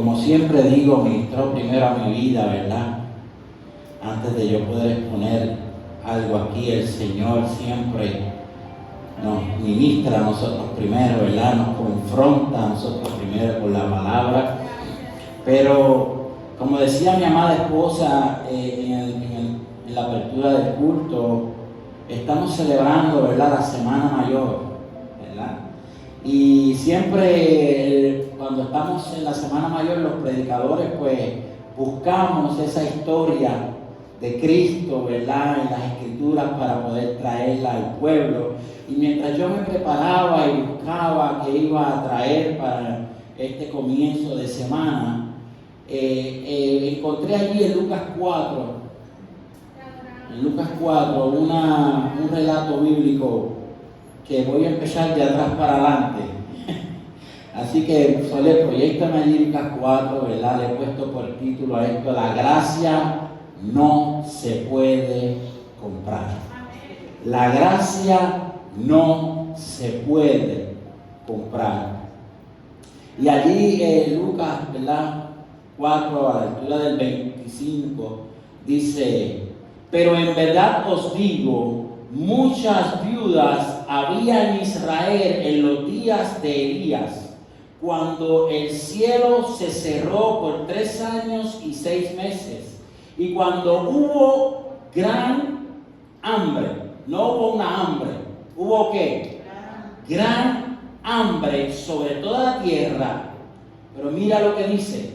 Como siempre digo, ministró primero a mi vida, ¿verdad? Antes de yo poder exponer algo aquí, el Señor siempre nos ministra a nosotros primero, ¿verdad? Nos confronta a nosotros primero con la palabra. Pero, como decía mi amada esposa en la apertura del culto, estamos celebrando, ¿verdad?, la Semana Mayor, ¿verdad? Y siempre cuando estamos en la Semana Mayor, los predicadores pues buscamos esa historia de Cristo, ¿verdad?, en las Escrituras para poder traerla al pueblo. Y mientras yo me preparaba y buscaba qué iba a traer para este comienzo de semana, encontré allí en Lucas 4, un relato bíblico que voy a empezar de atrás para adelante. Así que, Soler, proyéctame allí Lucas 4, ¿verdad? Le he puesto por título a esto: la gracia no se puede comprar. La gracia no se puede comprar. Y allí Lucas, ¿verdad?, 4, a la altura del 25, dice: pero en verdad os digo, muchas viudas había en Israel en los días de Elías, cuando el cielo se cerró por 3 años y 6 meses, y cuando hubo gran hambre. No hubo una hambre, ¿hubo qué? Gran hambre sobre toda la tierra. Pero mira lo que dice: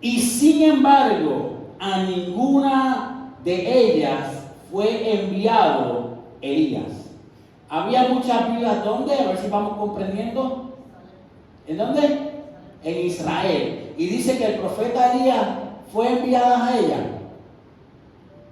y sin embargo a ninguna de ellas fue enviado Elías. Había muchas viudas, ¿dónde? A ver si vamos comprendiendo. ¿En dónde? En Israel. Y dice que el profeta Elías fue enviado a ella.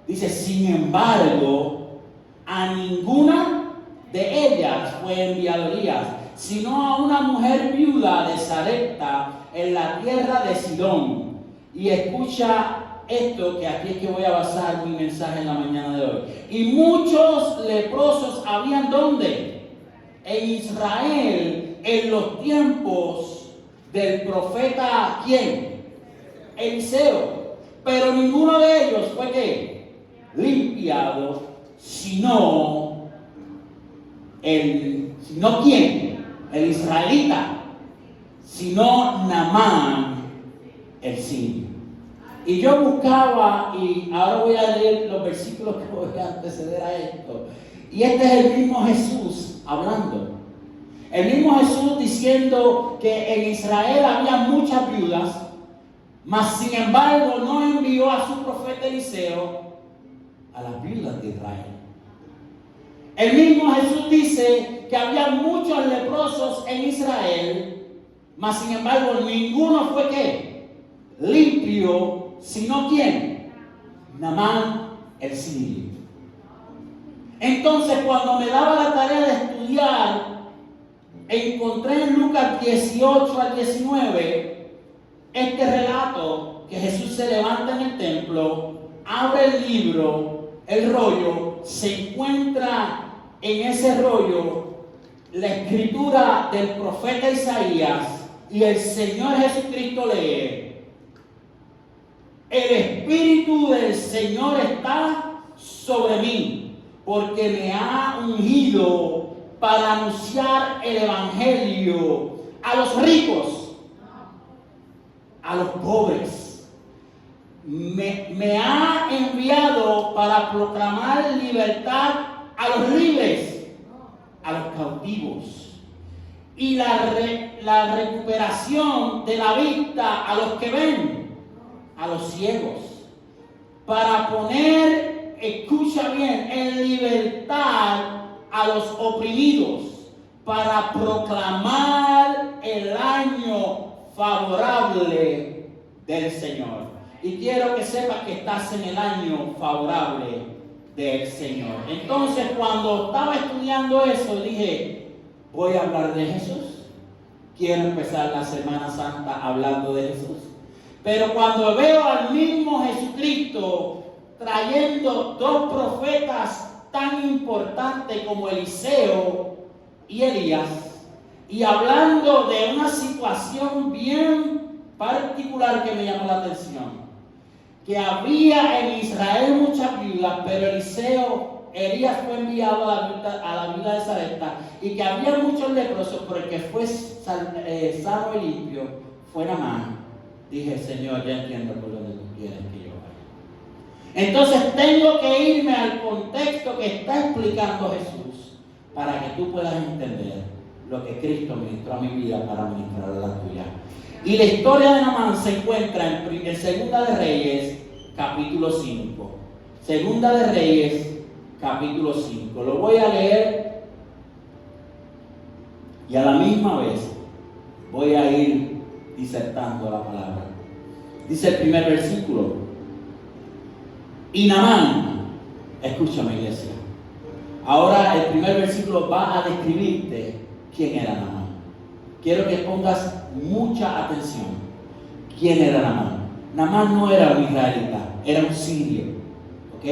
Dice, sin embargo, a ninguna de ellas fue enviado Elías, sino a una mujer viuda de Sarepta en la tierra de Sidón. Y escucha esto, que aquí es que voy a basar mi mensaje en la mañana de hoy. Y muchos leprosos habían, ¿dónde? En Israel, en los tiempos del profeta, ¿quién? Eliseo. Pero ninguno de ellos fue, ¿qué?, limpiado, sino ¿quién? El israelita, sino Naamán el sirio. Y yo buscaba, y ahora voy a leer los versículos que voy a anteceder a esto. Y este es el mismo Jesús hablando. El mismo Jesús diciendo que en Israel había muchas viudas, mas sin embargo no envió a su profeta Eliseo a las viudas de Israel. El mismo Jesús dice que había muchos leprosos en Israel, mas sin embargo ninguno fue, ¿qué?, limpio, sino ¿quién? Naamán el sirio. Entonces, cuando me daba la tarea de estudiar, encontré en Lucas 18 al 19 este relato que Jesús se levanta en el templo, abre el libro, el rollo, se encuentra en ese rollo la escritura del profeta Isaías, y el Señor Jesucristo lee: el Espíritu del Señor está sobre mí, porque me ha ungido para anunciar el Evangelio a los ricos, a los pobres. Me ha enviado para proclamar libertad a los libres, a los cautivos, y la recuperación de la vista a los que ven, a los ciegos, para poner, escucha bien, en libertad a los oprimidos, para proclamar el año favorable del Señor. Y quiero que sepas que estás en el año favorable del Señor. Entonces, cuando estaba estudiando eso, dije, voy a hablar de Jesús. Quiero empezar la Semana Santa hablando de Jesús. Pero cuando veo al mismo Jesucristo trayendo 2 profetas tan importantes como Eliseo y Elías, y hablando de una situación bien particular que me llamó la atención. Que había en Israel muchas viudas, pero Elías fue enviado a la viuda de Sarepta, y que había muchos leprosos, pero el que fue sano y limpio fue Naamán. Dije, Señor, ya entiendo por donde tú quieres que yo vaya. Entonces tengo que irme al contexto que está explicando Jesús, para que tú puedas entender lo que Cristo ministró a mi vida para ministrar a la tuya. Y la historia de Naamán se encuentra en Segunda de Reyes, capítulo 5. Segunda de Reyes, capítulo 5. Lo voy a leer y a la misma vez voy a ir disertando la palabra. Dice el primer versículo. Y Naamán, escúchame, iglesia. Ahora el primer versículo va a describirte quién era Naamán. Quiero que pongas mucha atención. ¿Quién era Naamán? Naamán no era un israelita, era un sirio. ¿Ok?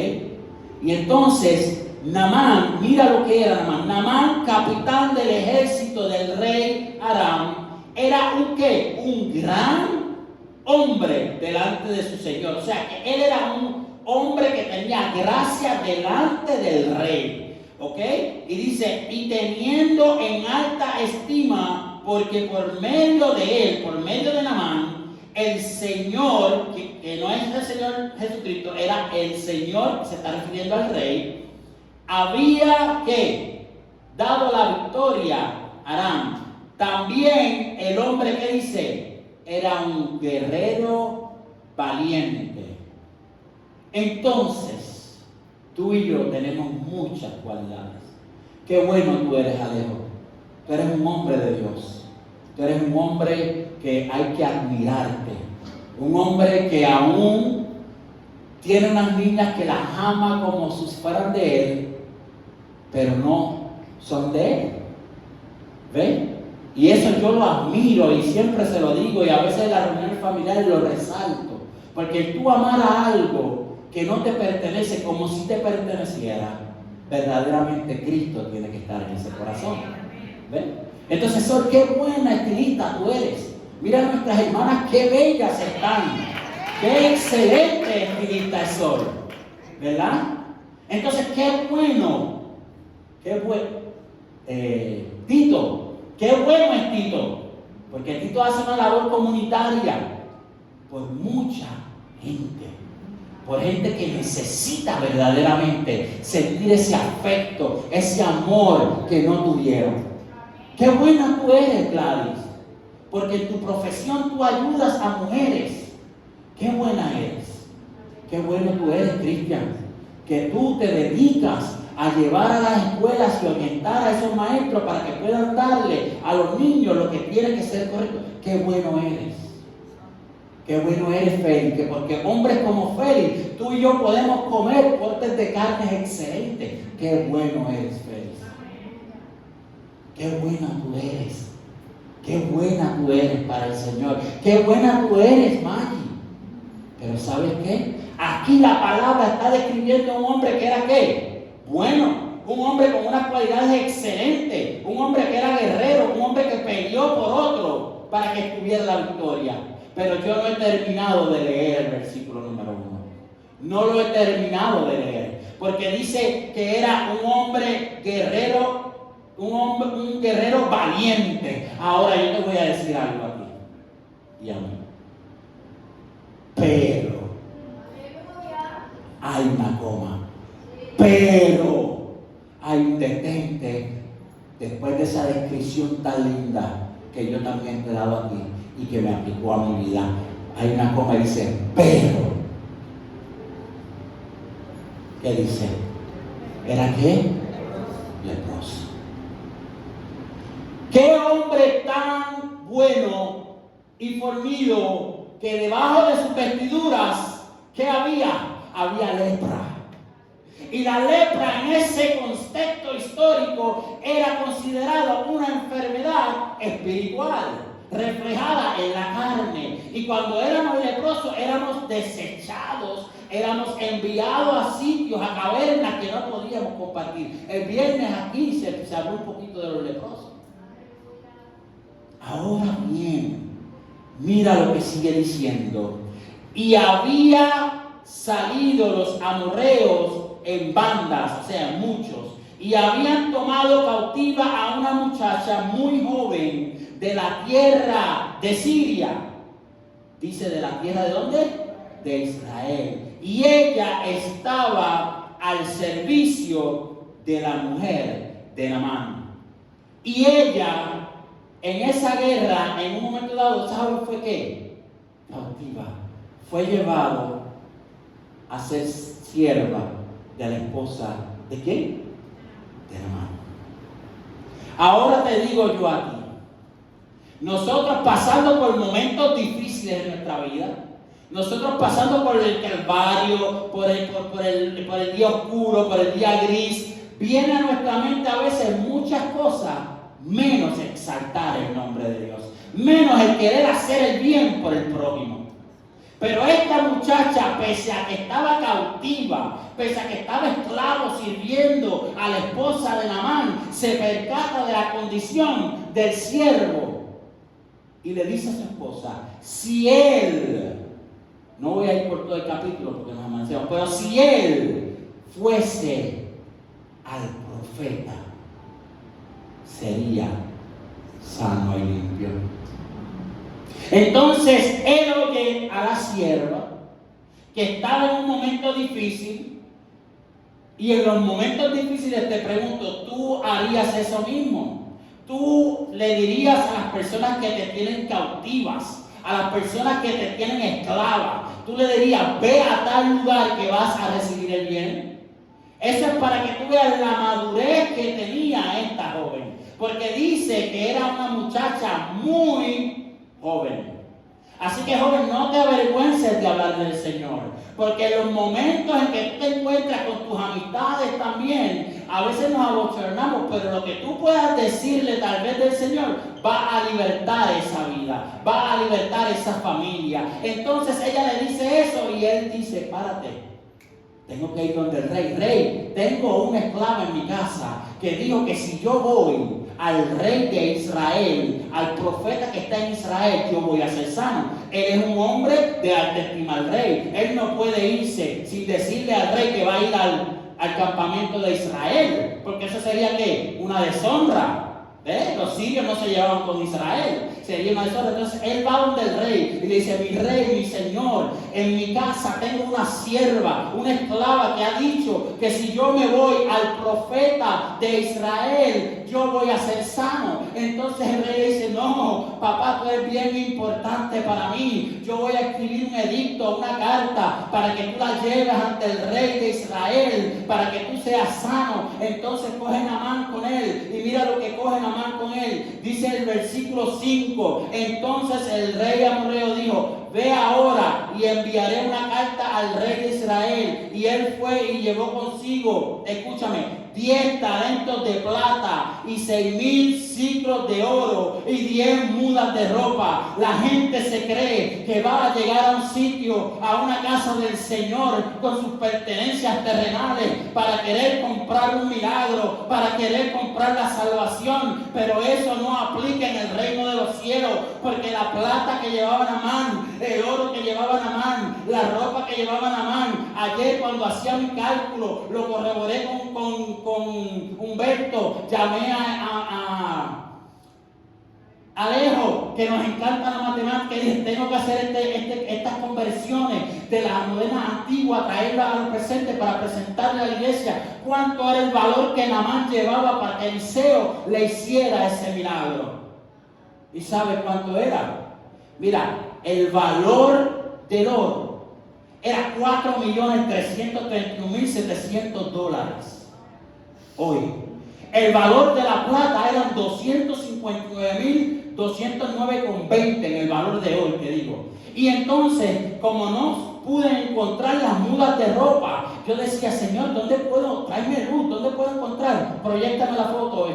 Y entonces, Naamán, mira lo que era Naamán. Naamán, capitán del ejército del rey Aram, era un ¿qué? Un gran hombre delante de su señor. O sea, que él era un hombre que tenía gracia delante del rey. ¿Ok? Y dice, y teniendo en alta estima, porque por medio de él, por medio de Naamán, el Señor, que no es el Señor Jesucristo, era el Señor, se está refiriendo al rey, había que dado la victoria a Aram. También el hombre que dice, era un guerrero valiente. Entonces, tú y yo tenemos muchas cualidades. Qué bueno tú eres, Alejo. Tú eres un hombre de Dios. Tú eres un hombre que hay que admirarte. Un hombre que aún tiene unas niñas que las ama como si fueran de él, pero no son de él. ¿Ven? Y eso yo lo admiro y siempre se lo digo, y a veces en las reuniones familiares lo resalto. Porque tú amar a algo que no te pertenece como si te perteneciera, verdaderamente Cristo tiene que estar en ese corazón. ¿Ven? Entonces, Sol, qué buena estilista tú eres. Mira a nuestras hermanas, qué bellas están. Qué excelente estilista es Sol. ¿Verdad? Entonces, qué bueno. Qué bueno. Tito, qué bueno es Tito. Porque Tito hace una labor comunitaria por mucha gente. Por gente que necesita verdaderamente sentir ese afecto, ese amor que no tuvieron. Qué buena tú eres, Gladys, porque en tu profesión tú ayudas a mujeres. Qué buena eres. Qué bueno tú eres, Cristian, que tú te dedicas a llevar a las escuelas y orientar a esos maestros para que puedan darle a los niños lo que tiene que ser correcto. Qué bueno eres. Qué bueno eres, Félix, porque hombres como Félix, tú y yo podemos comer cortes de carnes excelentes. Qué bueno eres, Félix. Qué buena tú eres. Qué buena tú eres para el Señor. Qué buena tú eres, Maggie. Pero ¿sabes qué? Aquí la palabra está describiendo a un hombre que era ¿qué? Bueno, un hombre con unas cualidades excelentes, un hombre que era guerrero, un hombre que peleó por otro para que tuviera la victoria. Pero yo no he terminado de leer el versículo número 1. No lo he terminado de leer, porque dice que era un hombre guerrero, un guerrero valiente. Ahora yo te voy a decir algo a ti y a mí. Pero hay una coma. Pero hay un detente después de esa descripción tan linda que yo también te he dado a ti y que me aplicó a mi vida. Hay una coma y dice, pero. ¿Qué dice? ¿Era qué? Leproso. ¿Qué hombre tan bueno y fornido que debajo de sus vestiduras, ¿qué había? Había lepra. Y la lepra en ese contexto histórico era considerada una enfermedad espiritual, reflejada en la carne. Y cuando éramos leprosos, éramos desechados, éramos enviados a sitios, a cavernas que no podíamos compartir. El viernes aquí se habló un poquito de los leprosos. Ahora bien, Mira lo que sigue diciendo. Y había salido los amorreos en bandas, o sea, muchos, y habían tomado cautiva a una muchacha muy joven de la tierra de Siria. Dice, ¿de la tierra de dónde? De Israel. Y ella estaba al servicio de la mujer de Naamán. Y ella, en esa guerra, en un momento dado, ¿sabe fue qué? Cautiva. Fue llevado a ser sierva de la esposa ¿de quién? De Naamán. Ahora te digo yo a ti, nosotros pasando por momentos difíciles en nuestra vida, nosotros pasando por el calvario, por el día oscuro, por el día gris, viene a nuestra mente a veces muchas cosas, menos exaltar el nombre de Dios, menos el querer hacer el bien por el prójimo. Pero esta muchacha, pese a que estaba cautiva, pese a que estaba esclavo sirviendo a la esposa de Naamán, se percata de la condición del siervo y le dice a su esposa, si él, no voy a ir por todo el capítulo porque nos amancemos, pero si él fuese al profeta, sería sano y limpio. Entonces él oye a la sierva que estaba en un momento difícil, y en los momentos difíciles te pregunto, ¿tú harías eso mismo? ¿Tú le dirías a las personas que te tienen cautivas, a las personas que te tienen esclava, tú le dirías, ve a tal lugar que vas a recibir el bien? Eso es para que tú veas la madurez que tenía esta joven, porque dice que era una muchacha muy joven. Así que, joven, no te avergüences de hablar del Señor, porque en los momentos en que tú te encuentras con tus amistades también, a veces nos abochornamos, pero lo que tú puedas decirle tal vez del Señor va a libertar esa vida, va a libertar esa familia. Entonces ella le dice eso y él dice, párate, tengo que ir donde el rey. Rey, tengo una esclava en mi casa que dijo que si yo voy al rey de Israel, al profeta que está en Israel, yo voy a ser sano. Él es un hombre de alta estima al rey. Él no puede irse sin decirle al rey que va a ir al campamento de Israel, porque eso sería ¿qué? Una deshonra. Los sirios no se llevaban con Israel, sería una deshonra. Entonces él va donde el rey y le dice, mi rey, mi señor, en mi casa tengo una sierva, una esclava que ha dicho que si yo me voy al profeta de Israel, yo voy a ser sano. Entonces el rey le dice, no, papá, tú eres bien importante para mí. Yo voy a escribir un edicto, una carta, para que tú la lleves ante el rey de Israel, para que tú seas sano. Entonces coge Naamán con él, y mira lo que coge Naamán con él. Dice el versículo 5, entonces el rey amorreo dijo, ve ahora y enviaré una carta al rey de Israel. Y él fue y llevó consigo, escúchame, 10 talentos de plata y 6,000 ciclos de oro y 10 mudas de ropa. La gente se cree que va a llegar a un sitio, a una casa del Señor con sus pertenencias terrenales para querer comprar un milagro, para querer comprar la salvación, pero eso no aplica en el reino de los cielos, porque la plata que llevaba Naamán, el oro que llevaba Naamán, la ropa que llevaba Naamán, ayer cuando hacía mi cálculo, lo corroboré con Humberto, llamé a Alejo, que nos encanta la matemática, y dije, tengo que hacer estas conversiones de la moderna antigua, traerlas a los presentes para presentarle a la iglesia cuánto era el valor que Naamán llevaba para que Eliseo le hiciera ese milagro. ¿Y sabe cuánto era? Mira, el valor del oro era $4,331,700 hoy. El valor de la plata eran 259,209,20 en el valor de hoy, te digo. Y entonces, como no pude encontrar las mudas de ropa, yo decía, Señor, ¿dónde puedo? Tráeme luz, ¿dónde puedo encontrar? Proyéctame la foto,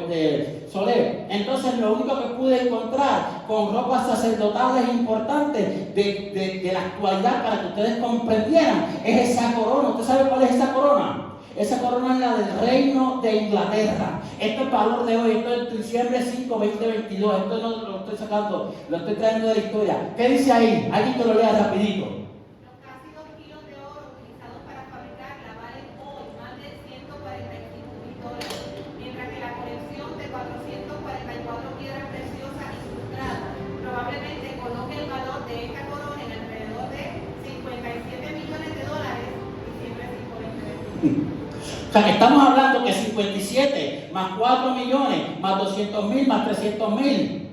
Soler. Entonces, lo único que pude encontrar con ropas sacerdotales importantes de la actualidad, para que ustedes comprendieran, es esa corona. ¿Usted sabe cuál es esa corona? Esa corona es la del reino de Inglaterra. Esto es valor de hoy, esto es diciembre 5, 2022. Esto no lo estoy sacando, lo estoy trayendo de la historia. ¿Qué dice ahí? Alguien que lo lea rapidito. Los casi 2 kilos de oro utilizados para fabricarla valen hoy más de $145,000, mientras que la colección de 444 piedras preciosas incrustadas probablemente coloque el valor de esta corona en alrededor de $57 millones y siempre 5,20. O sea, que estamos hablando que 57 más 4 millones, más 200,000, más 300,000.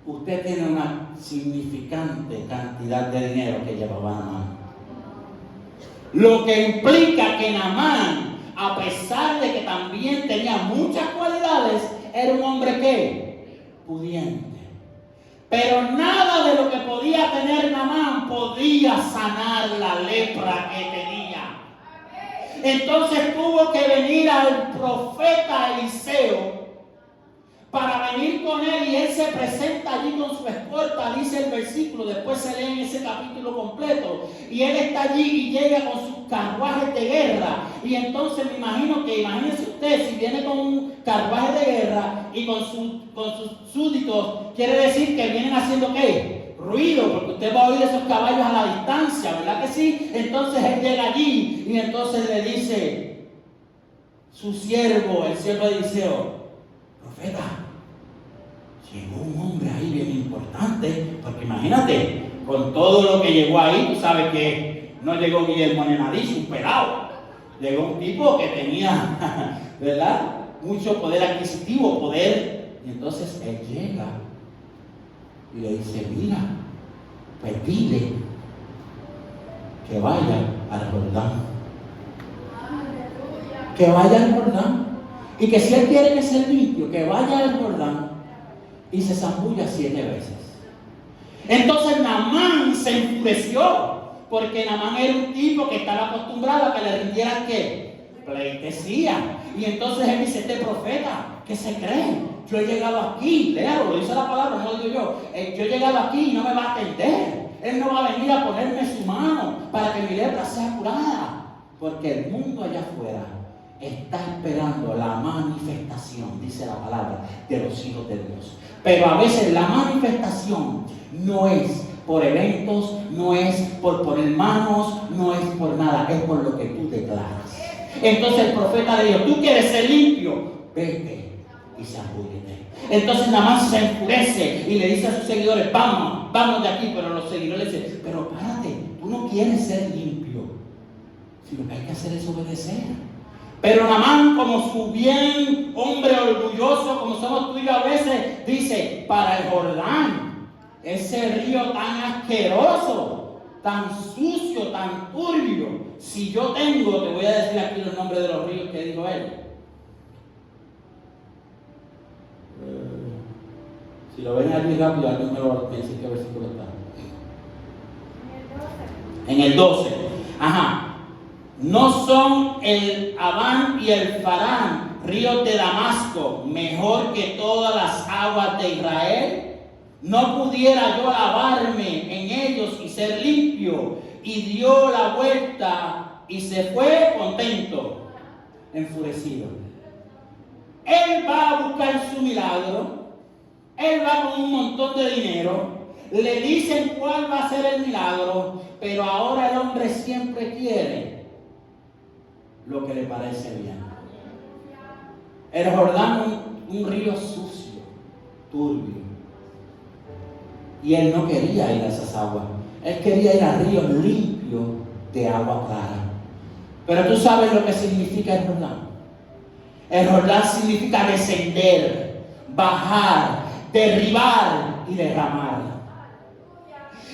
Usted tiene una significante cantidad de dinero que llevaba Naamán. Lo que implica que Naamán, a pesar de que también tenía muchas cualidades, era un hombre que pudiente. Pero nada de lo que podía tener Naamán podía sanar la lepra que tenía. Entonces tuvo que venir al profeta Eliseo para venir con él, y él se presenta allí con su escolta, dice el versículo, después se lee en ese capítulo completo, y él está allí y llega con sus carruajes de guerra. Y entonces me imagino que, imagínense usted, si viene con un carruaje de guerra y con sus súbditos, quiere decir que vienen haciendo ¿qué? Ruido, porque usted va a oír esos caballos a la distancia, ¿verdad que sí? Entonces él llega allí y entonces le dice su siervo, el siervo de Eliseo: profeta, llegó un hombre ahí bien importante, porque imagínate, con todo lo que llegó ahí, tú sabes que no llegó Guillermo Nenadiz, un pelado, llegó un tipo que tenía, ¿verdad?, mucho poder adquisitivo, poder. Y entonces él llega y le dice: mira, pues dile que vaya al Jordán, que vaya al Jordán, y que si él quiere que sea limpio, que vaya al Jordán y se zambulla 7 veces. Entonces Naamán se enfureció, porque Naamán era un tipo que estaba acostumbrado a que le rindieran ¿qué? Pleitesía. Y entonces él dice: este profeta, ¿qué se cree? Yo he llegado aquí, léalo, lo dice la palabra, no lo digo yo. Yo he llegado aquí y no me va a atender. Él no va a venir a ponerme su mano para que mi lepra sea curada. Porque el mundo allá afuera está esperando la manifestación, dice la palabra, de los hijos de Dios. Pero a veces la manifestación no es por eventos, no es por poner manos, no es por nada, es por lo que tú declaras. Entonces el profeta le dijo: tú quieres ser limpio, vete y zambúllete. Entonces Naamán se enfurece y le dice a sus seguidores: vamos de aquí. Pero los seguidores le dicen: pero párate, tú no quieres ser limpio, si lo que hay que hacer es obedecer. Pero Naamán, como su bien hombre orgulloso, como somos tú y yo a veces, dice: para el Jordán, ese río tan asqueroso, tan sucio, tan turbio. Si yo tengo, te voy a decir aquí los nombres de los ríos que dijo él. Si lo ven aquí rápido, alguien me lo dice qué versículo está. En el 12. Ajá. ¿No son el Abán y el Farán, ríos de Damasco, mejor que todas las aguas de Israel? ¿No pudiera yo lavarme en ellos y ser limpio? Y dio la vuelta y se fue contento, enfurecido. Él va a buscar su milagro, él va con un montón de dinero, le dicen cuál va a ser el milagro, pero ahora el hombre siempre quiere lo que le parece bien. El Jordán, un río sucio, turbio, y él no quería ir a esas aguas, él quería ir a ríos limpios de agua clara. Pero tú sabes lo que significa el Jordán. El Jordán significa descender, bajar, derribar y derramar.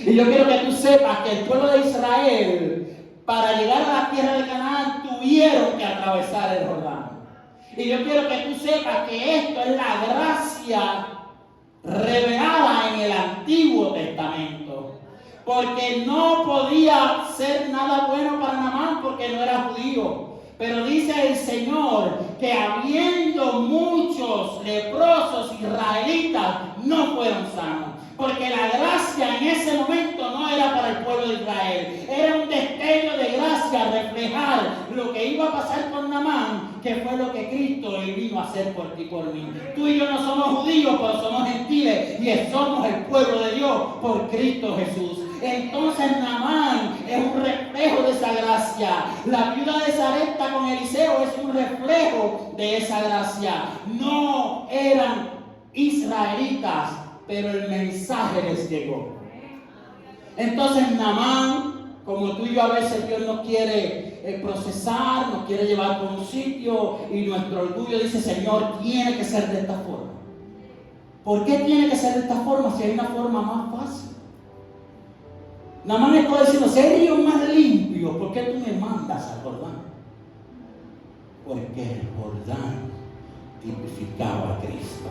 Y yo quiero que tú sepas que el pueblo de Israel, para llegar a la tierra de Canaán, tuvieron que atravesar el Jordán. Y yo quiero que tú sepas que esto es la gracia revelada en el Antiguo Testamento. Porque no podía ser nada bueno para Naamán porque no era judío. Pero dice el Señor que habiendo muchos leprosos israelitas, no fueron sanos. Porque la gracia en ese momento no era para el pueblo de Israel. Era un destello de gracia gracia, reflejar lo que iba a pasar con Naamán, que fue lo que Cristo vino a hacer por ti y por mí. Tú y yo no somos judíos, pero somos gentiles y somos el pueblo de Dios por Cristo Jesús. Entonces Naamán es un reflejo de esa gracia. La viuda de Sarepta con Eliseo es un reflejo de esa gracia. No eran israelitas, pero el mensaje les llegó. Entonces Naamán, como tú y yo a veces Dios nos quiere procesar, nos quiere llevar por un sitio y nuestro orgullo dice, Señor, tiene que ser de esta forma. ¿Por qué tiene que ser de esta forma si hay una forma más fácil? Naamán está diciendo, si hay ríos más limpios, ¿por qué tú me mandas al Jordán? Porque el Jordán tipificaba a Cristo.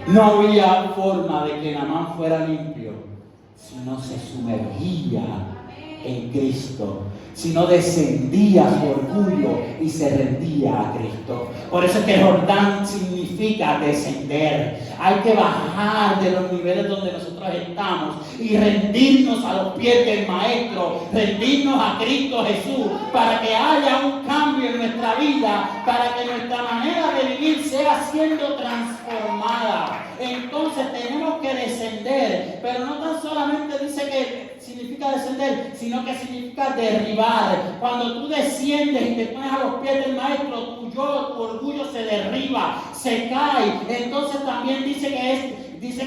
No había forma de que Naamán fuera limpio si no se sumergía en Cristo, si no descendía su orgullo y se rendía a Cristo. Por eso es que Jordán significa descender. Hay que bajar de los niveles donde nosotros estamos y rendirnos a los pies del Maestro, rendirnos a Cristo Jesús, para que haya un cambio en nuestra vida, para que nuestra manera de vivir sea siendo transformada. Entonces tenemos que descender, pero no tan solamente dice que significa descender, sino que significa derribar. Cuando tú desciendes y te pones a los pies del Maestro, tu yo, tu orgullo se derriba, se cae. Entonces también dice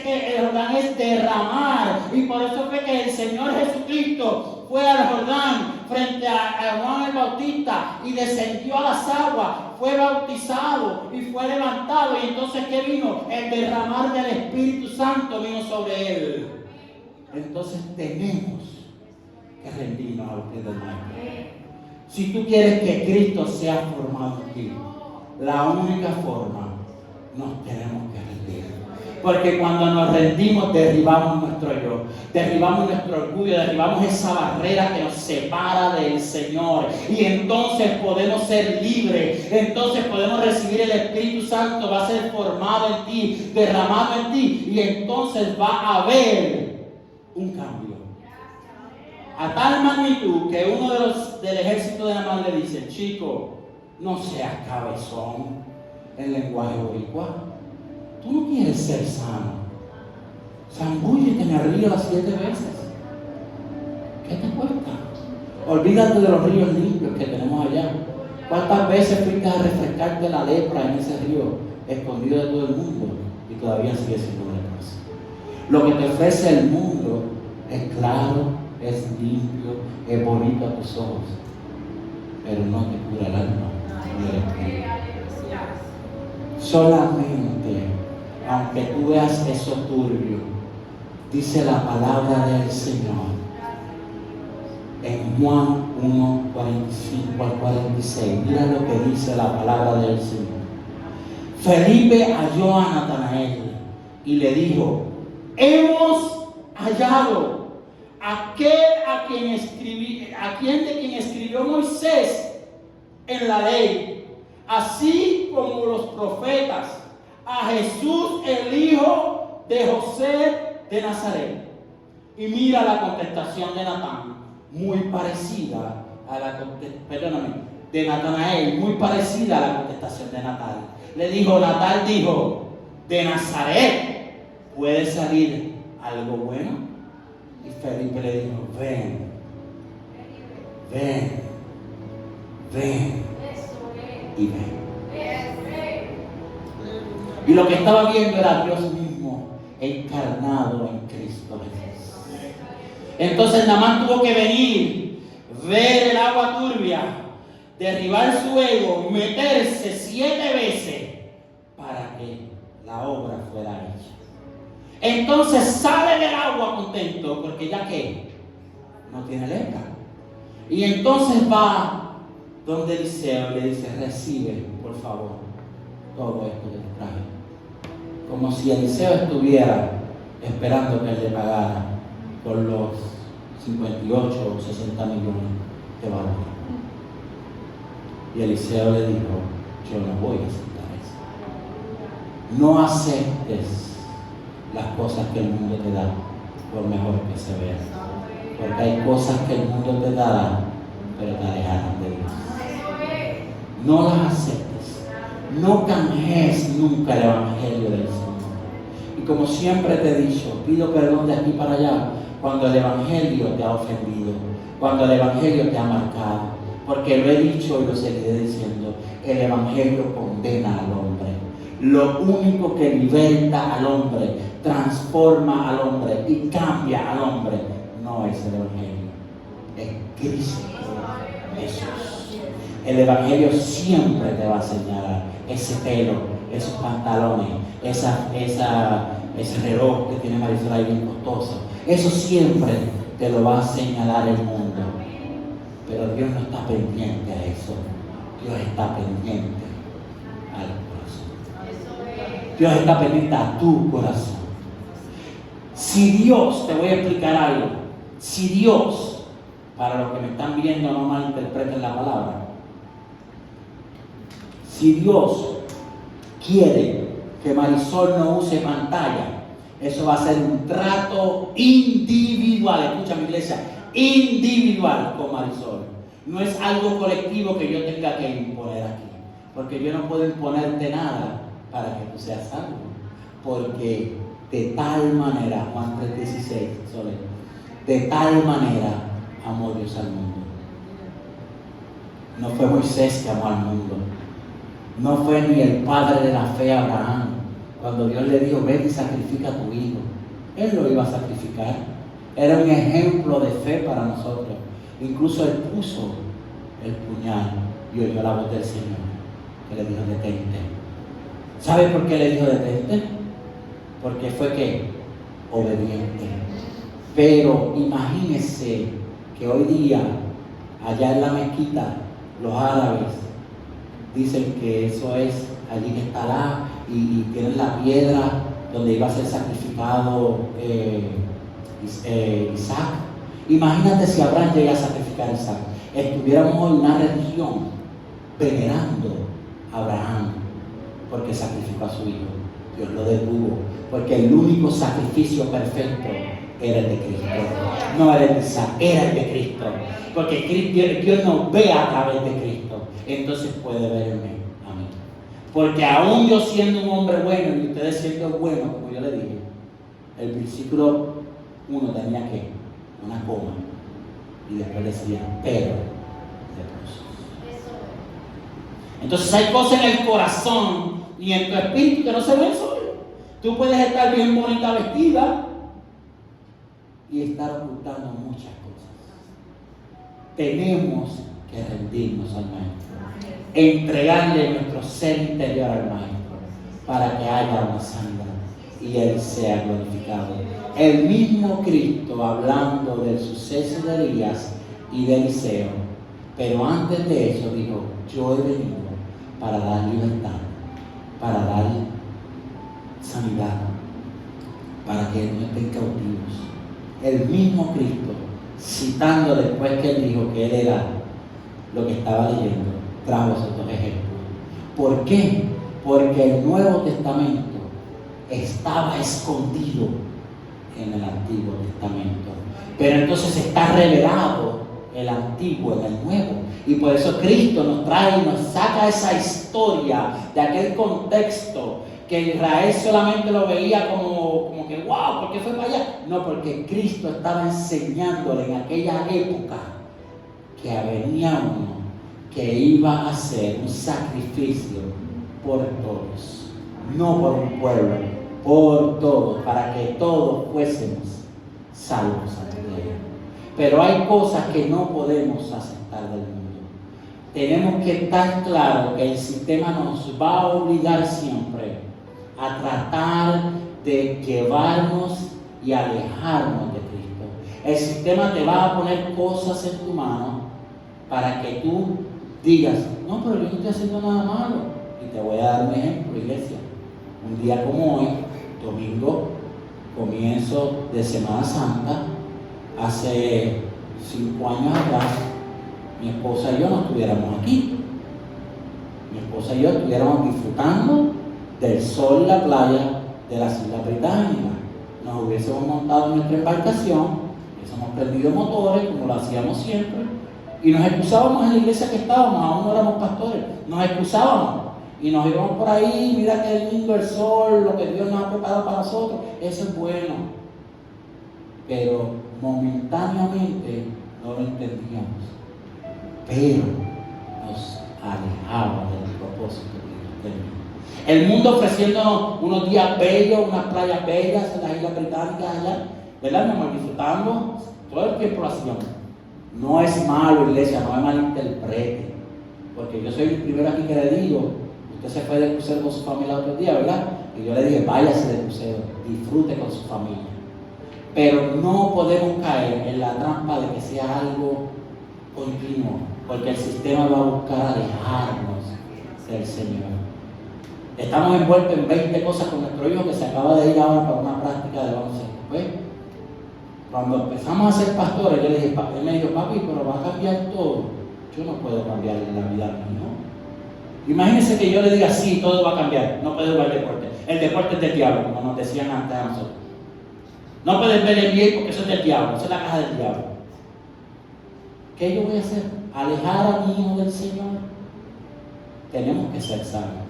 que el Jordán es derramar, y por eso fue que el Señor Jesucristo fue al Jordán frente a Juan el Bautista y descendió a las aguas, fue bautizado y fue levantado. Y entonces ¿qué vino? El derramar del Espíritu Santo vino sobre él. Entonces tenemos que rendirnos a los pies del Maestro. Si tú quieres que Cristo sea formado en ti, la única forma, nos tenemos que rendir. Porque cuando nos rendimos, derribamos nuestro yo, derribamos nuestro orgullo, derribamos esa barrera que nos separa del Señor. Y entonces podemos ser libres, entonces podemos recibir el Espíritu Santo, va a ser formado en ti, derramado en ti, y entonces va a haber un cambio. A tal magnitud que uno de los del ejército de Naamán le dice, chico, no seas cabezón en lenguaje boricua. Tú no quieres ser sano. Zambúllete en el río las 7 veces. ¿Qué te cuesta? Olvídate de los ríos limpios que tenemos allá. ¿Cuántas veces fuiste a refrescarte la lepra en ese río, escondido de todo el mundo, y todavía sigue siendo leproso? Lo que te ofrece el mundo es claro, es limpio, es bonito a tus ojos, pero no te cura el alma ni el espíritu. Solamente, aunque tú veas eso turbio, dice la palabra del Señor en Juan 1, 45 al 46. Mira lo que dice la palabra del Señor. Felipe halló a Natanael y le dijo, hemos hallado aquel a quien de quien escribió Moisés en la ley, así como los profetas, a Jesús el hijo de José de Nazaret. Y mira la contestación de Natán, muy parecida a de Natanael, muy parecida a la contestación de Natal. Natal dijo, de Nazaret puede salir algo bueno. Y Felipe le dijo, ven. Y ven. Y lo que estaba viendo era Dios mismo encarnado en Cristo Jesús. Entonces Naamán tuvo que venir, ver el agua turbia, derribar su ego, meterse 7 veces para que la obra fuera hecha. Entonces sale del agua contento porque ya que no tiene lepra. Y entonces va donde Eliseo le dice, recibe por favor todo esto que te traje. Como si Eliseo estuviera esperando que él le pagara por los 58 o 60 millones de valor. Y Eliseo le dijo, yo no voy a aceptar eso. No aceptes las cosas que el mundo te da, por mejor que se vean. Porque hay cosas que el mundo te dará pero te alejarán de Dios. No las aceptes. No canjees nunca el Evangelio del Señor. Y como siempre te he dicho, pido perdón de aquí para allá cuando el Evangelio te ha ofendido, cuando el Evangelio te ha marcado. Porque lo he dicho y lo seguiré diciendo, el Evangelio condena al hombre. Lo único que liberta al hombre, transforma al hombre y cambia al hombre, no es el Evangelio, es Cristo Jesús. El Evangelio siempre te va a señalar ese pelo, esos pantalones, ese reloj que tiene Marisol ahí bien costoso. Eso siempre te lo va a señalar el mundo. Pero Dios no está pendiente a eso. Dios está pendiente al corazón. Dios está pendiente a tu corazón. Si Dios, te voy a explicar algo. Si Dios, para los que me están viendo no malinterpreten la palabra, si Dios quiere que Marisol no use pantalla, eso va a ser un trato individual. Escucha mi iglesia, individual con Marisol. No es algo colectivo que yo tenga que imponer aquí, porque yo no puedo imponerte nada para que tú seas salvo, porque de tal manera, Juan 3:16, de tal manera amó Dios al mundo. No fue Moisés que amó al mundo, no fue ni el padre de la fe Abraham, cuando Dios le dijo, ven y sacrifica a tu hijo, él lo iba a sacrificar. Era un ejemplo de fe para nosotros. Incluso él puso el puñal y oyó la voz del Señor que le dijo detente. ¿Sabe por qué le dijo detente? Porque fue que obediente. Pero imagínese que hoy día allá en la mezquita los árabes dicen que eso es allí que estará y tienen la piedra donde iba a ser sacrificado Isaac. Imagínate si Abraham llega a sacrificar a Isaac. Estuviéramos hoy una religión venerando a Abraham porque sacrificó a su hijo. Dios lo detuvo porque el único sacrificio perfecto era el de Cristo. No era el de Isaac, era el de Cristo. Porque Dios nos ve a través de Cristo. Entonces puede verme a mí. Porque aún yo siendo un hombre bueno y ustedes siendo buenos, como yo le dije, el versículo 1 tenía que una coma y después decía pero leprosos. Entonces hay cosas en el corazón y en tu espíritu que no se ven solo. Tú puedes estar bien bonita vestida y estar ocultando muchas cosas. Tenemos que rendirnos al Maestro, entregarle nuestro ser interior al Maestro para que haya una sanidad y Él sea glorificado. El mismo Cristo hablando del suceso de Elías y de Eliseo, pero antes de eso dijo, yo he venido para dar libertad, para dar sanidad, para que no estén cautivos. El mismo Cristo, citando después que Él dijo que Él era lo que estaba leyendo, trajo esos dos ejemplos. ¿Por qué? Porque el Nuevo Testamento estaba escondido en el Antiguo Testamento, pero entonces está revelado el Antiguo en el Nuevo, y por eso Cristo nos trae y nos saca esa historia de aquel contexto que Israel solamente lo veía como que wow, ¿por qué fue para allá? No, porque Cristo estaba enseñándole en aquella época que venía uno que iba a hacer un sacrificio por todos, no por un pueblo, por todos, para que todos fuésemos salvos ante Él. Pero hay cosas que no podemos aceptar del mundo. Tenemos que estar claros que el sistema nos va a obligar siempre a tratar de llevarnos y alejarnos de Cristo. El sistema te va a poner cosas en tu mano para que tú digas, no, pero yo no estoy haciendo nada malo. Y te voy a dar un ejemplo, iglesia. Un día como hoy, domingo, comienzo de Semana Santa, hace 5 años atrás, mi esposa y yo no estuviéramos aquí. Mi esposa y yo estuviéramos disfrutando del sol y la playa de las Islas Británicas. Nos hubiésemos montado en nuestra embarcación, hubiésemos perdido motores como lo hacíamos siempre, Y nos excusábamos en la iglesia que estábamos, aún no éramos pastores, nos excusábamos. Y nos íbamos por ahí, mira qué lindo el sol, lo que Dios nos ha preparado para nosotros, eso es bueno. Pero momentáneamente no lo entendíamos. Pero nos alejaba del propósito que Dios tenía. El mundo ofreciéndonos unos días bellos, unas playas bellas en las Islas Británicas allá, ¿verdad? Nos disfrutando, todo el tiempo lo hacíamos. No es malo, iglesia, no me malinterprete, porque yo soy el primero aquí que le digo, usted se fue de crucero con su familia otro día, ¿verdad? Y yo le dije, váyase de crucero, disfrute con su familia. Pero no podemos caer en la trampa de que sea algo continuo, porque el sistema va a buscar alejarnos del Señor. Estamos envueltos en 20 cosas con nuestro hijo que se acaba de ir ahora para una práctica de baloncesto. Pues, cuando empezamos a ser pastores, yo le dije, él me dijo, papi, pero va a cambiar todo. Yo no puedo cambiar la vida, ¿no? Imagínense que yo le diga, sí, todo va a cambiar. No puedes jugar deporte. El deporte es del diablo, como nos decían antes a nosotros. No puedes ver el bien porque eso es del diablo, eso es la caja del diablo. ¿Qué yo voy a hacer? ¿Alejar a mi hijo del Señor? Tenemos que ser sabios.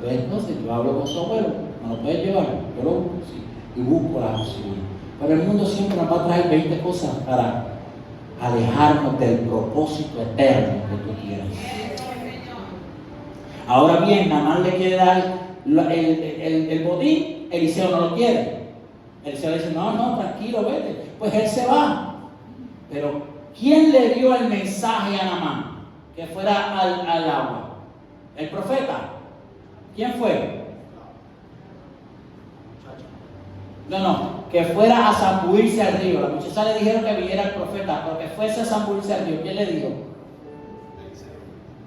Pues entonces yo hablo con su abuelo, ¿me lo puedes llevar? Yo lo busco, sí, y busco la posibilidad. Pero el mundo siempre nos va a traer 20 cosas para alejarnos del propósito eterno que tú tienes. Ahora bien, Naamán le quiere dar el botín, Eliseo no lo quiere. Eliseo le dice, no, tranquilo, vete. Pues él se va. Pero ¿quién le dio el mensaje a Naamán? Que fuera al agua. ¿El profeta? ¿Quién fue? No, que fuera a zambuirse al río. La muchacha le dijeron que viniera el profeta, pero que fuese a zambuirse al río. ¿Quién le dijo?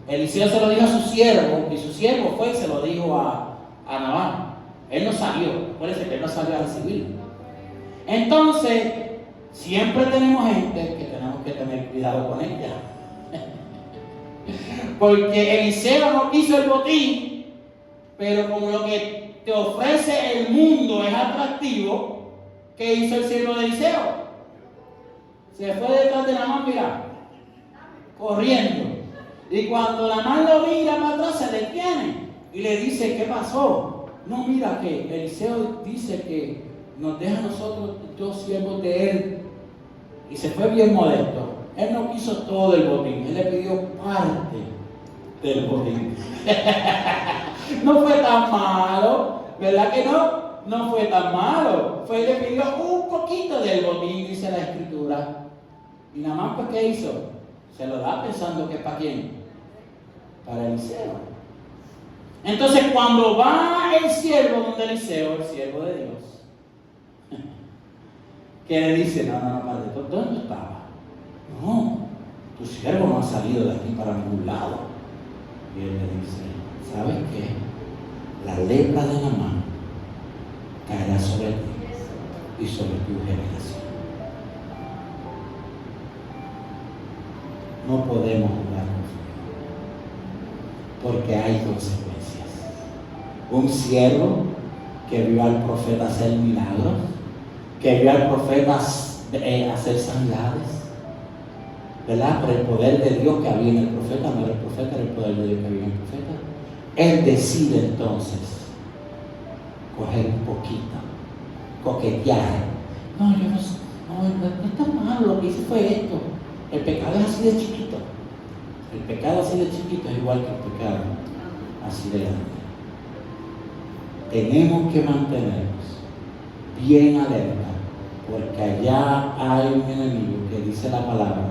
Eliseo se lo dijo a su siervo, y su siervo fue y se lo dijo a Naamán. Él no salió, acuérdense que él no salió a recibirlo. Entonces, siempre tenemos gente que tenemos que tener cuidado con ella. Porque Eliseo no quiso el botín, pero como lo que te ofrece el mundo es atractivo, ¿qué hizo el siervo de Eliseo? Se fue detrás de Naamán, mira, corriendo. Y cuando Naamán lo mira para atrás, se detiene y le dice, ¿qué pasó? No, mira que Eliseo dice que nos deja a nosotros, dos siervos de él. Y se fue bien modesto. Él no quiso todo el botín, él le pidió parte del botín. No fue tan malo, ¿verdad que no? No fue tan malo. Fue y le pidió un poquito del botín, dice la escritura. Y Naamán, pues, ¿qué hizo? Se lo da pensando que es para quién. Para Eliseo. Entonces, cuando va el siervo donde Eliseo, el siervo de Dios, que le dice, no, padre, ¿dónde estaba? No, tu siervo no ha salido de aquí para ningún lado. Y él le dice, ¿sabes qué? La lepra de Naamán caerá sobre ti y sobre tu generación. No podemos jugar con Dios, porque hay consecuencias. Un siervo que vio al profeta hacer milagros, que vio al profeta hacer sanidades, ¿verdad? Por el poder de Dios que había en el profeta, no era el profeta, era el poder de Dios que había en el profeta. Él decide entonces coger un poquito, coquetear. No está mal, lo que hice fue esto. El pecado es así de chiquito. El pecado así de chiquito es igual que el pecado así de grande. Tenemos que mantenernos bien alerta, porque allá hay un enemigo que dice la palabra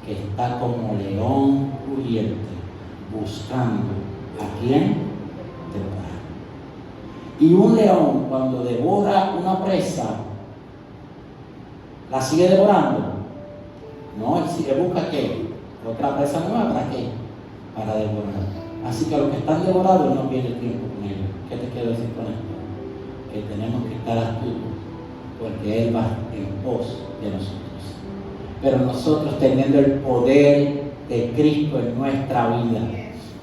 que está como león rugiente buscando a quién devorar. Y un león, cuando devora una presa, ¿la sigue devorando? No, él busca ¿qué? Otra presa nueva, ¿para qué? Para devorar. Así que los que están devorados no pierden tiempo con ellos. ¿Qué te quiero decir con esto? Que tenemos que estar astutos, porque Él va en pos de nosotros. Pero nosotros, teniendo el poder de Cristo en nuestra vida,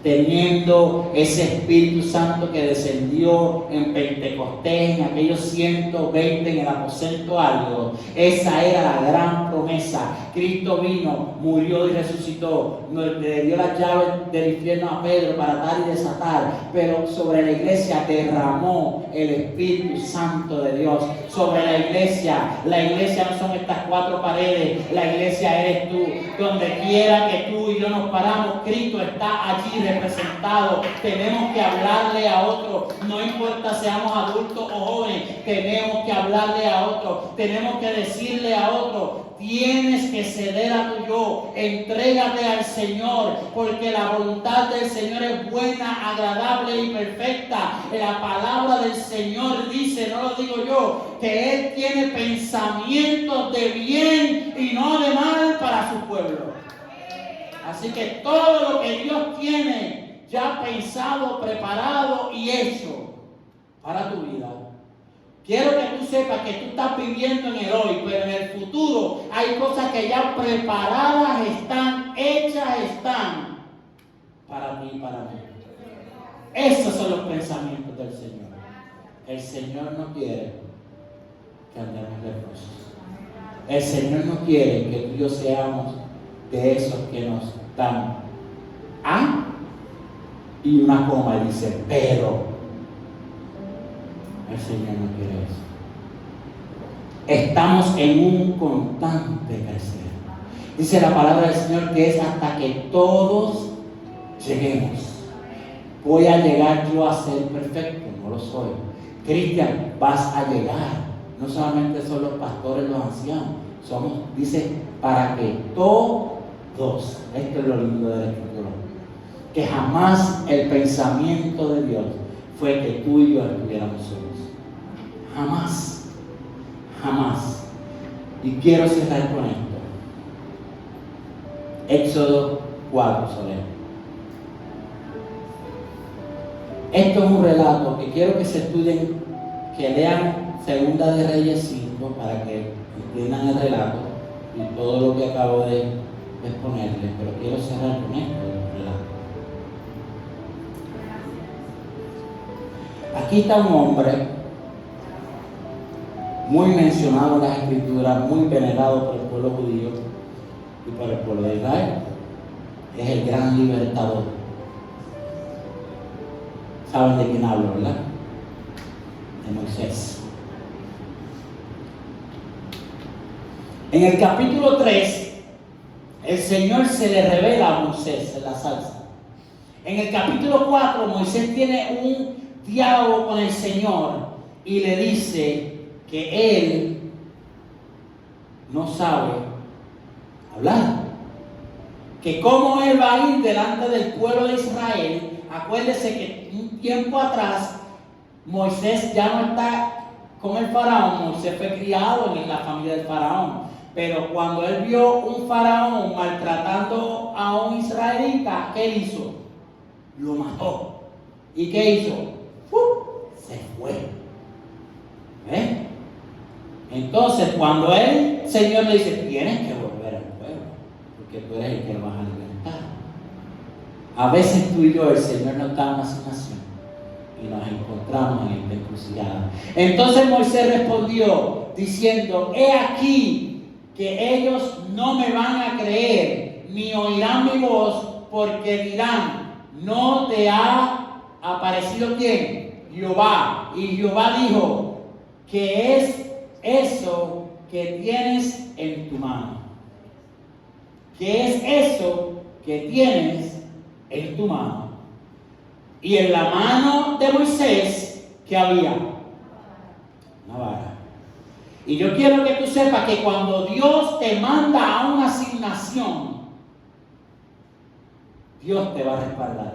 teniendo ese Espíritu Santo que descendió en Pentecostés, en aquellos 120 en el aposento alto. Esa era la gran promesa. Cristo vino, murió y resucitó, le dio las llaves del infierno a Pedro para atar y desatar, pero sobre la iglesia derramó el Espíritu Santo de Dios. Sobre la iglesia no son estas cuatro paredes, la iglesia eres tú. Donde quiera que tú y yo nos paramos, Cristo está allí representado. Tenemos que hablarle a otro, no importa seamos adultos o jóvenes, tenemos que hablarle a otro, tenemos que decirle a otro: tienes que ceder a tu yo, entrégate al Señor, porque la voluntad del Señor es buena, agradable y perfecta. La palabra del Señor dice, no lo digo yo, que Él tiene pensamientos de bien y no de mal para su pueblo. Así que todo lo que Dios tiene ya pensado, preparado y hecho para tu vida. Quiero que tú sepas que tú estás viviendo en el hoy, pero en el futuro hay cosas que ya preparadas están, hechas están para ti y para mí. Esos son los pensamientos del Señor. El Señor no quiere que andemos leprosos. El Señor no quiere que tú y yo seamos de esos que nos dan y una coma y dice pero. El Señor no quiere eso. Estamos en un constante crecer. Dice la palabra del Señor que es hasta que todos lleguemos. ¿Voy a llegar yo a ser perfecto? No lo soy. Cristian, vas a llegar. No solamente son los pastores, los ancianos. Dice, para que todos. Esto es lo lindo de la Escritura. Que jamás el pensamiento de Dios fue que tú y yo estuviéramos solos. Jamás. Jamás. Y quiero cerrar con esto. Éxodo 4, Soler. Esto es un relato que quiero que se estudien, que lean Segunda de Reyes 5 para que entiendan el relato y todo lo que acabo de exponerles, pero quiero cerrar con esto del relato. Aquí está un hombre muy mencionado en las Escrituras, muy venerado por el pueblo judío y por el pueblo de Israel. Es el gran libertador. ¿Saben de quién hablo, verdad? De Moisés. En el capítulo 3, el Señor se le revela a Moisés en la salsa. En el capítulo 4, Moisés tiene un diálogo con el Señor y le dice que él no sabe hablar. Que cómo él va a ir delante del pueblo de Israel. Acuérdese que un tiempo atrás Moisés ya no está con el faraón. Moisés fue criado en la familia del faraón. Pero cuando él vio un faraón maltratando a un israelita, ¿qué él hizo? Lo mató. ¿Y qué hizo? Se fue. ¿Ves? Entonces, cuando el Señor le dice, tienes que volver al pueblo, porque tú eres el que lo vas a libertar. A veces tú y yo, el Señor nos da una asignación y nos encontramos en esta encrucijada. Entonces Moisés respondió diciendo, he aquí que ellos no me van a creer, ni oirán mi voz, porque dirán, ¿no te ha aparecido quién? Jehová. Y Jehová dijo, ¿qué es eso que tienes en tu mano? ¿Qué es eso que tienes en tu mano? Y en la mano de Moisés, ¿qué había? Una vara. Y yo quiero que tú sepas que cuando Dios te manda a una asignación, Dios te va a respaldar.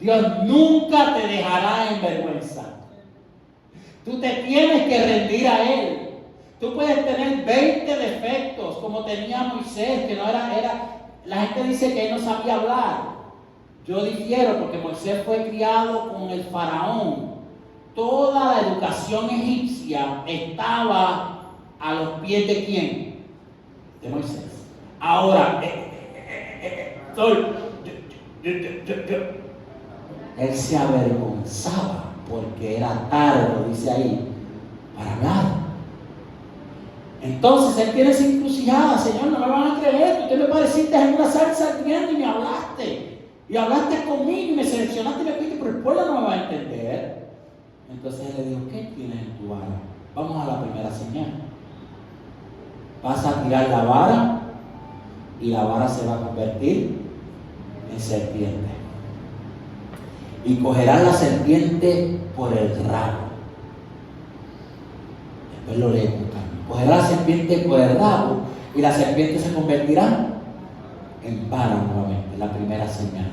Dios nunca te dejará en vergüenza. Tú te tienes que rendir a Él. Tú puedes tener 20 defectos como tenía Moisés, que no era, la gente dice que él no sabía hablar. Yo difiero porque Moisés fue criado con el faraón. Toda la educación egipcia estaba a los pies de ¿quién? De Moisés. Ahora, Él se avergonzaba porque era tardo, dice ahí, para hablar. Entonces él tiene esa encrucijada: Señor, no me van a creer, tú te me pareciste en una salsa ardiendo y me hablaste. Y hablaste conmigo y me seleccionaste y me fuiste, pero el pueblo no me va a entender. Entonces él le dijo: ¿qué tienes en tu vara? Vamos a la primera señal. Vas a tirar la vara y la vara se va a convertir en serpiente. Y cogerás la serpiente por el rabo. Después lo leemos también. Cogerá la serpiente por el rabo y la serpiente se convertirá en vara nuevamente. La primera señal.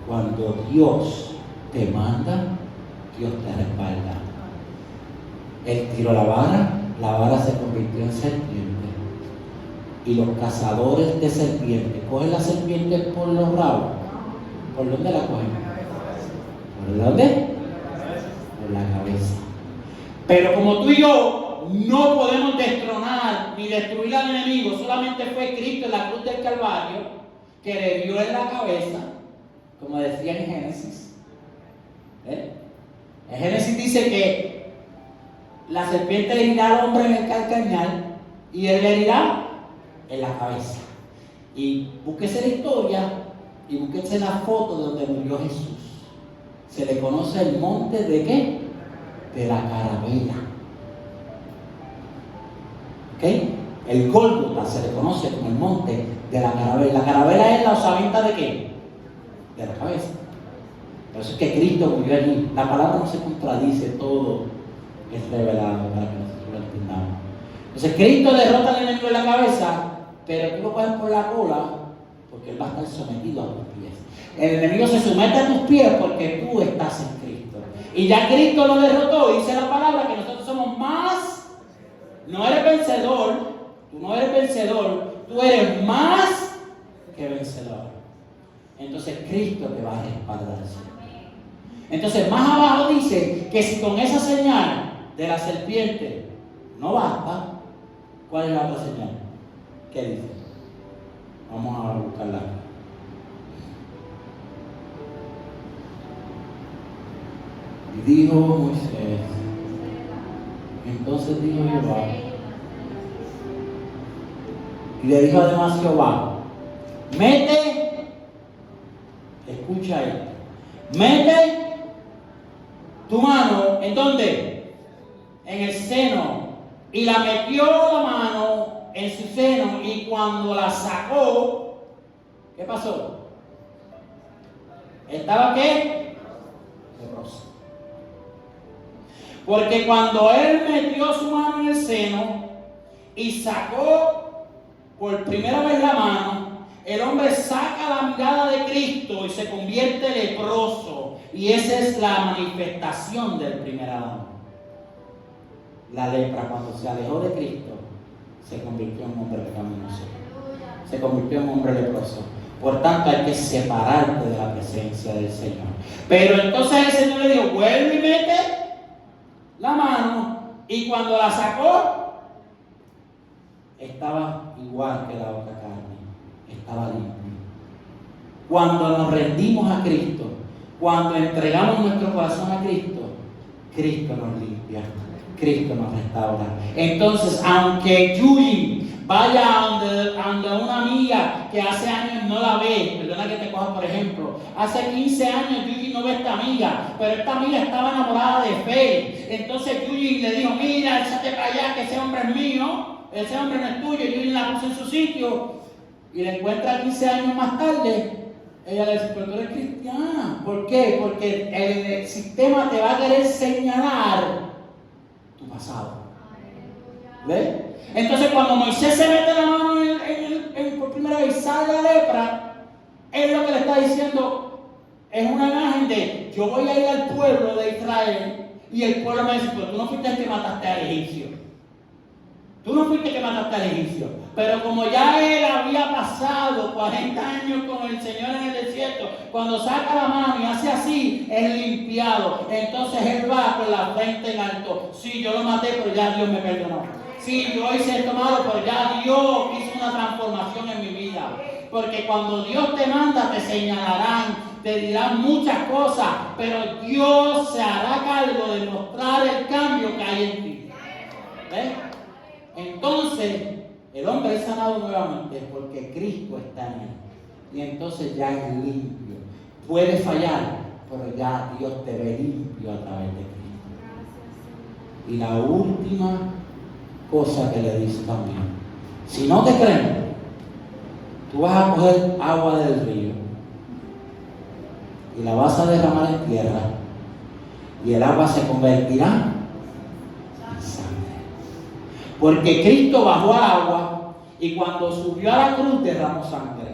Cuando Dios te manda, Dios te respalda. Él tiró la vara se convirtió en serpiente. Y los cazadores de serpientes cogen la serpiente por los rabos. ¿Por dónde la cogen? ¿Por dónde? Por la cabeza. Pero como tú y yo no podemos destronar ni destruir al enemigo, solamente fue Cristo en la cruz del Calvario que le dio en la cabeza, como decía en Génesis. En Génesis dice que la serpiente le herirá al hombre en el calcañar y él le herirá en la cabeza. Y búsquese la historia y búsquese la foto de donde murió Jesús. Se le conoce el monte de ¿qué? De la Caravela. ¿Ok? El Gólgota se le conoce como el monte de la Caravela. La Caravela es la osamenta de ¿qué? De la cabeza. Por eso es que Cristo murió allí. La palabra no se contradice, todo es revelado para que nosotros lo entendamos. Entonces Cristo derrota al enemigo en la cabeza, pero tú lo puedes por la cola porque él va a estar sometido a tus pies. El enemigo se somete a tus pies porque tú estás en Cristo. Y ya Cristo lo derrotó. Dice la palabra que nosotros somos más. No eres vencedor. Tú no eres vencedor. Tú eres más que vencedor. Entonces Cristo te va a respaldar. Entonces más abajo dice que si con esa señal de la serpiente no basta, ¿cuál es la otra señal? ¿Qué dice? Vamos a buscarla. Y dijo Moisés, entonces dijo Jehová, y le dijo además Jehová, mete, escucha esto, mete tu mano, ¿en dónde? En el seno. Y la metió la mano en su seno, y cuando la sacó, ¿qué pasó? ¿Estaba qué? Leproso. Porque cuando él metió su mano en el seno y sacó por primera vez la mano, el hombre saca la mirada de Cristo y se convierte leproso. Y esa es la manifestación del primer Adán. La lepra, cuando se alejó de Cristo, se convirtió en un hombre pecaminoso. Se convirtió en un hombre leproso. Por tanto, hay que separarte de la presencia del Señor. Pero entonces el Señor le dijo, vuelve y mete la mano. Y cuando la sacó, estaba igual que la otra carne. Estaba limpio. Cuando nos rendimos a Cristo, cuando entregamos nuestro corazón a Cristo, Cristo nos limpia. Cristo nos restaura. Entonces, aunque Yuyi vaya ante una amiga que hace años no la ve, perdona que te coja por ejemplo, hace 15 años Yuyi no ve a esta amiga, pero esta amiga estaba enamorada de fe. Entonces Yuyi le dijo, mira, échate para allá, que ese hombre es mío, ese hombre no es tuyo. Yuyi la puso en su sitio y la encuentra 15 años más tarde. Ella le dice, pero tú eres cristiana. ¿Por qué? Porque el sistema te va a querer señalar tu pasado. ¿Ves? Entonces cuando Moisés se mete la mano por primera vez y sale la lepra, él lo que le está diciendo es una imagen de yo voy a ir al pueblo de Israel y el pueblo me dice, pero tú no fuiste el que mataste al egipcio. Tú no fuiste el que mataste al egipcio. Pero como ya él había pasado 40 años con el Señor en el desierto, cuando saca la mano y hace así, es limpiado. Entonces él va con la frente en alto. Sí, yo lo maté, pero ya Dios me perdonó. Sí, yo hice esto malo, pero ya Dios hizo una transformación en mi vida. Porque cuando Dios te manda, te señalarán. te dirán muchas cosas, pero Dios se hará cargo de mostrar el cambio que hay en ti. ¿Ves? Entonces, el hombre es sanado nuevamente porque Cristo está en él. Y entonces ya es limpio. Puede fallar, pero ya Dios te ve limpio a través de Cristo. Y la última cosa que le dice también: si no te creen, tú vas a coger agua del río y la vas a derramar en tierra, y el agua se convertirá en sangre. Porque Cristo bajó al agua y cuando subió a la cruz derramó sangre.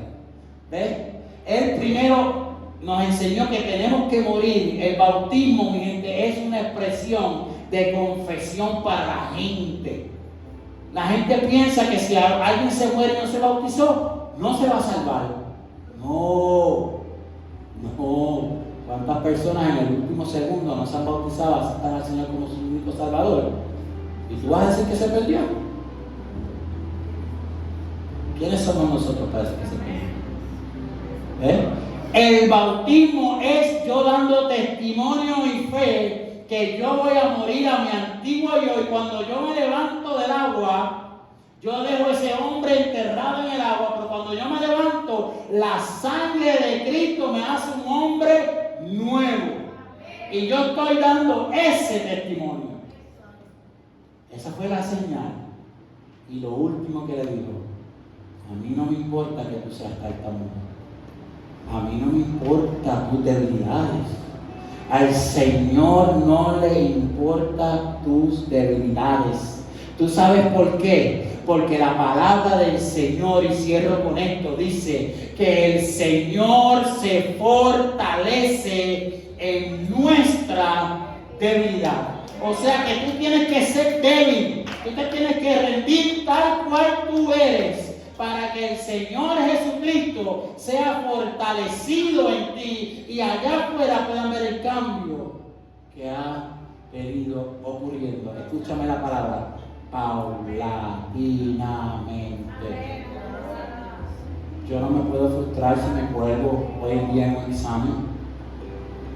¿Ves? Él primero nos enseñó que tenemos que morir. El bautismo, mi gente, es una expresión de confesión para la gente. La gente piensa que si alguien se muere y no se bautizó, no se va a salvar. No. ¿Cuántas personas en el último segundo no se han bautizado, aceptan al Señor como su único Salvador? ¿Y tú vas a decir que se perdió? ¿Quiénes somos nosotros para decir que se perdió? El bautismo es yo dando testimonio y fe que yo voy a morir a mi antiguo yo, y cuando yo me levanto del agua, yo dejo ese hombre enterrado en el agua, pero cuando yo me levanto, la sangre de Cristo me hace un hombre nuevo. Y yo estoy dando ese testimonio. Esa fue la señal. Y lo último que le dijo: a mí no me importa que tú seas tartamudo. A mí no me importa tus debilidades. Al Señor no le importan tus debilidades. ¿Tú sabes por qué? Porque la palabra del Señor, y cierro con esto, dice que el Señor se fortalece en nuestra debilidad. O sea que tú tienes que ser débil, tú te tienes que rendir tal cual tú eres, para que el Señor Jesucristo sea fortalecido en ti y allá afuera puedan ver el cambio que ha venido ocurriendo. Escúchame la palabra: paulatinamente. Yo no me puedo frustrar si me cuelgo hoy en día en un examen,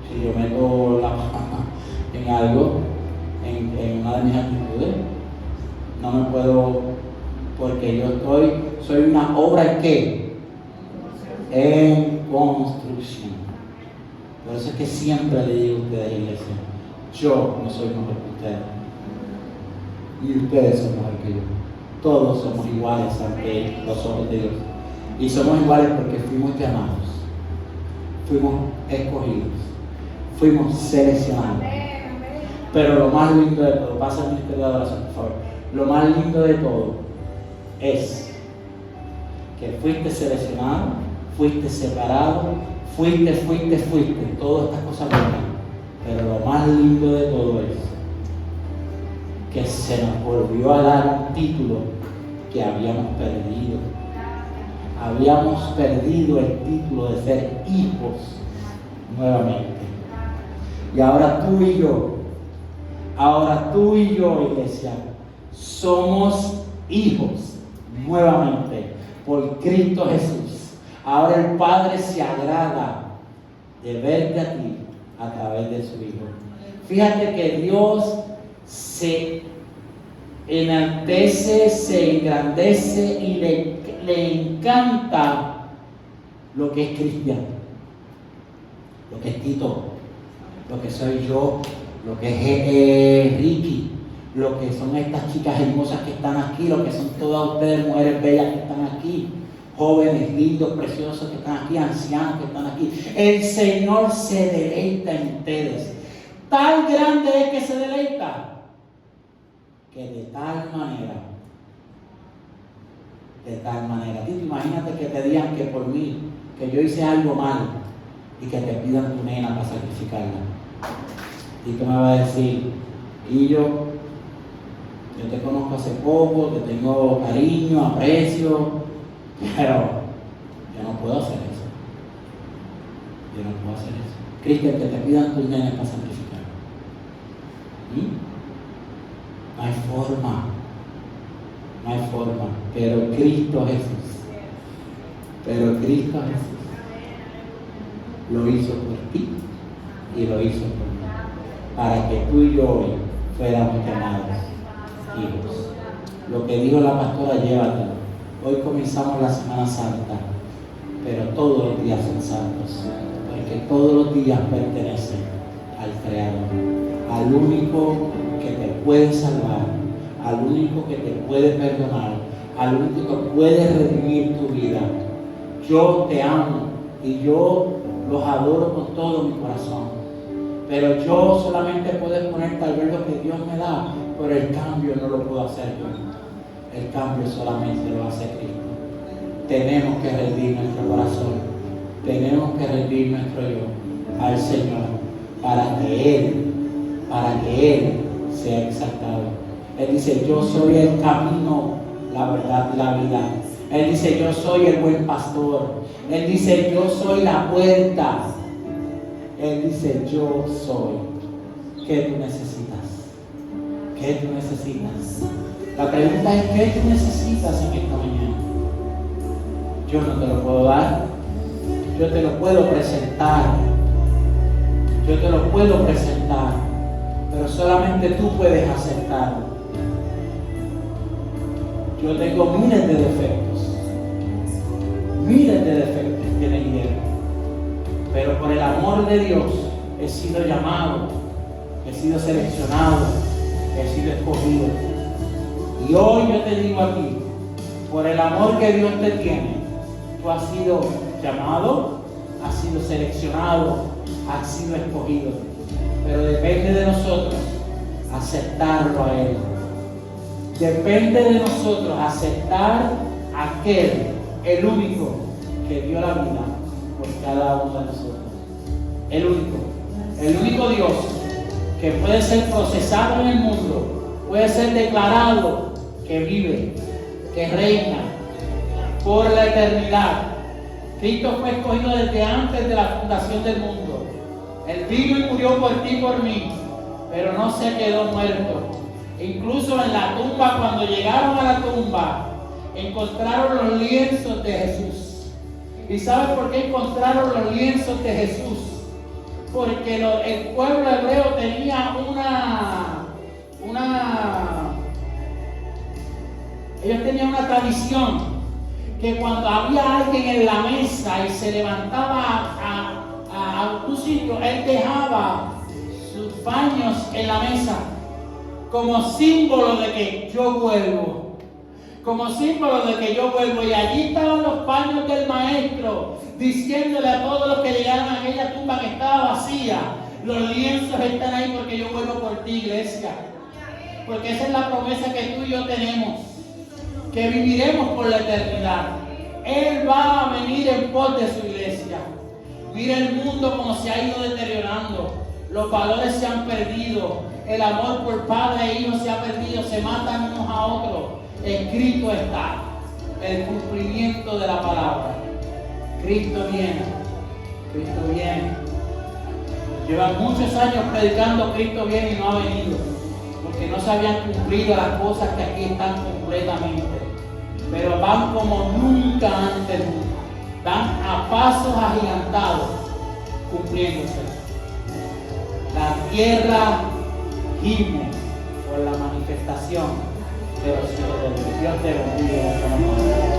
si yo meto la mano en algo, en una de mis actitudes. No me puedo, porque yo soy una obra ¿en qué? En construcción. Por eso es que siempre le digo a ustedes, iglesia, yo no soy mejor que ustedes. Y ustedes son mejor que yo. Todos somos iguales ante los ojos de Dios. Y somos iguales porque fuimos llamados, fuimos escogidos, fuimos seleccionados. Pero lo más lindo de todo, pasa el ministerio de adoración, por favor. Lo más lindo de todo es que fuiste seleccionado, fuiste separado, fuiste, todas estas cosas buenas. Pero lo más lindo de todo es que se nos volvió a dar un título que habíamos perdido. Habíamos perdido el título de ser hijos nuevamente. Y ahora tú y yo, iglesia, somos hijos nuevamente por Cristo Jesús. Ahora el Padre se agrada de verte a ti a través de su Hijo. Fíjate que Dios se enaltece, se engrandece y le encanta lo que es cristiano, lo que es Tito, lo que soy yo, lo que es Ricky, lo que son estas chicas hermosas que están aquí, lo que son todas ustedes, mujeres bellas que están aquí, jóvenes, lindos, preciosos que están aquí, ancianos que están aquí. El Señor se deleita en ustedes. Tan grande es que se deleita, que de tal manera, Tito, imagínate que te digan que por mí, que yo hice algo mal y que te pidan tu nena para sacrificarla. Y tú me vas a decir: y yo te conozco hace poco, te tengo cariño, aprecio, pero yo no puedo hacer eso. Cristian, que te pidan tus nenas para sacrificar. No hay forma, pero Cristo Jesús, lo hizo por ti y lo hizo por mí, para que tú y yo hoy fuéramos llamados hijos. Lo que dijo la pastora, llévatelo. Hoy comenzamos la Semana Santa, pero todos los días son santos, porque todos los días pertenecen al Creador, al único que te puede salvar, al único que te puede perdonar, al único que puede redimir tu vida. Yo te amo y yo los adoro con todo mi corazón, pero yo solamente puedo exponer tal vez lo que Dios me da, pero el cambio no lo puedo hacer yo. El cambio solamente lo hace Cristo. Tenemos que rendir nuestro corazón, tenemos que rendir nuestro yo al Señor para que Él sea exaltado. Él dice, yo soy el camino, la verdad y la vida. Él dice, yo soy el buen pastor. Él dice, yo soy la puerta. Él dice, yo soy. ¿Qué tú necesitas? ¿Qué tú necesitas? La pregunta es, ¿qué tú necesitas en esta mañana? Yo no te lo puedo dar. Yo te lo puedo presentar. Yo te lo puedo presentar. Pero solamente tú puedes aceptarlo. Yo tengo miles de defectos. Miles de defectos tiene Guillermo. Pero por el amor de Dios he sido llamado, he sido seleccionado, he sido escogido. Y hoy yo te digo a ti, por el amor que Dios te tiene, tú has sido llamado, has sido seleccionado, has sido escogido. Pero depende de nosotros aceptarlo a Él. Depende de nosotros aceptar a aquel, el único que dio la vida por cada uno de nosotros. El único Dios que puede ser procesado en el mundo, puede ser declarado que vive, que reina por la eternidad. Cristo fue escogido desde antes de la fundación del mundo. Él vino y murió por ti y por mí, pero no se quedó muerto. Incluso en la tumba, cuando llegaron a la tumba, encontraron los lienzos de Jesús. ¿Y sabes por qué encontraron los lienzos de Jesús? Porque el pueblo hebreo tenía ellos tenían una tradición, que cuando había alguien en la mesa y se levantaba a un sitio, él dejaba sus baños en la mesa, como símbolo de que yo vuelvo. Como símbolo de que yo vuelvo. Y allí estaban los paños del maestro, diciéndole a todos los que llegaron a aquella tumba que estaba vacía, los lienzos están ahí porque yo vuelvo por ti, iglesia. Porque esa es la promesa que tú y yo tenemos, que viviremos por la eternidad. Él va a venir en pos de su iglesia. Mira el mundo como se ha ido deteriorando. Los valores se han perdido. El amor por padre e hijo se ha perdido. Se matan unos a otros. Escrito está el cumplimiento de la palabra. Cristo viene. Cristo viene. Llevan muchos años predicando Cristo viene y no ha venido, porque no se habían cumplido las cosas que aquí están completamente. Pero van como nunca antes. Van a pasos agigantados cumpliéndose. La tierra gime por la manifestación de los hijos de Dios. Dios te bendiga.